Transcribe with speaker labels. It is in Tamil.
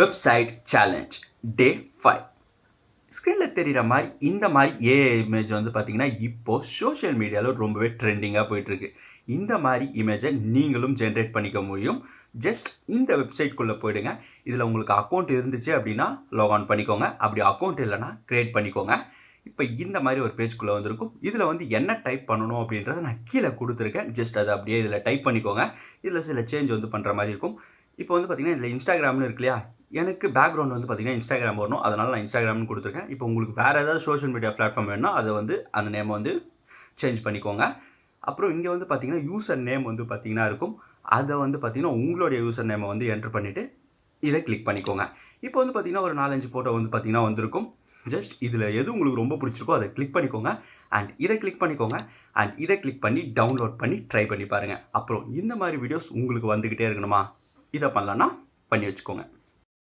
Speaker 1: வெப்சைட் சேலஞ்ச் டே 5. ஸ்க்ரீனில் தெரிகிற மாதிரி இந்த மாதிரி ஏஐ இமேஜ் வந்து பார்த்தீங்கன்னா இப்போது சோஷியல் மீடியாவில் ரொம்பவே ட்ரெண்டிங்காக போயிட்டுருக்கு. இந்த மாதிரி இமேஜை நீங்களும் ஜென்ரேட் பண்ணிக்க முடியும். ஜஸ்ட் இந்த வெப்சைட்குள்ளே போயிடுங்க. இதில் உங்களுக்கு அக்கௌண்ட் இருந்துச்சு அப்படின்னா லாக்ஆன் பண்ணிக்கோங்க. அப்படி அக்கௌண்ட் இல்லைனா க்ரியேட் பண்ணிக்கோங்க. இப்போ இந்த மாதிரி ஒரு பேஜ்குள்ளே வந்திருக்கும். இதில் வந்து என்ன டைப் பண்ணணும் அப்படின்றத நான் கீழே கொடுத்துருக்கேன். ஜஸ்ட் அதை அப்படியே இதில் டைப் பண்ணிக்கோங்க. இதில் சில சேஞ்ச் வந்து பண்ணுற மாதிரி இருக்கும். இப்போ வந்து பார்த்தீங்கன்னா இதில் இன்ஸ்டாகிராம்னு இருக்கு இல்லையா, எனக்கு பேக்ரவுண்ட் வந்து பார்த்தீங்கன்னா இன்ஸ்டாகிராம் வரணும். அதனால் நான் இன்ஸ்டாகிராம்னு கொடுத்துருக்கேன். இப்போ உங்களுக்கு வேறு ஏதாவது சோஷியல் மீடியா பிளாட்ஃபார்ம் வேணும்னா அதை வந்து அந்த நேம் வந்து சேஞ்ச் பண்ணிக்கோங்க. அப்புறம் இங்கே வந்து பார்த்தீங்கன்னா யூசர் நேம் வந்து பார்த்தீங்கன்னா இருக்கும். அதை வந்து பார்த்தீங்கன்னா உங்களுடைய யூசர் நேமை வந்து என்ட்ரு பண்ணிவிட்டு இதை கிளிக் பண்ணிக்கோங்க. இப்போ வந்து பார்த்தீங்கன்னா ஒரு 4-5 ஃபோட்டோ வந்து பார்த்தீங்கன்னா வந்திருக்கும். ஜஸ்ட் இதில் எது உங்களுக்கு ரொம்ப பிடிச்சிருக்கோ அதை கிளிக் பண்ணிக்கோங்க. அண்ட் இதை கிளிக் பண்ணிக்கோங்க. அண்ட் இதை கிளிக் பண்ணி டவுன்லோட் பண்ணி ட்ரை பண்ணி பாருங்கள். அப்புறம் இந்த மாதிரி வீடியோஸ் உங்களுக்கு வந்துக்கிட்டே இருக்கணுமா, இதை பண்ணலான்னா பண்ணி வச்சுக்கோங்க.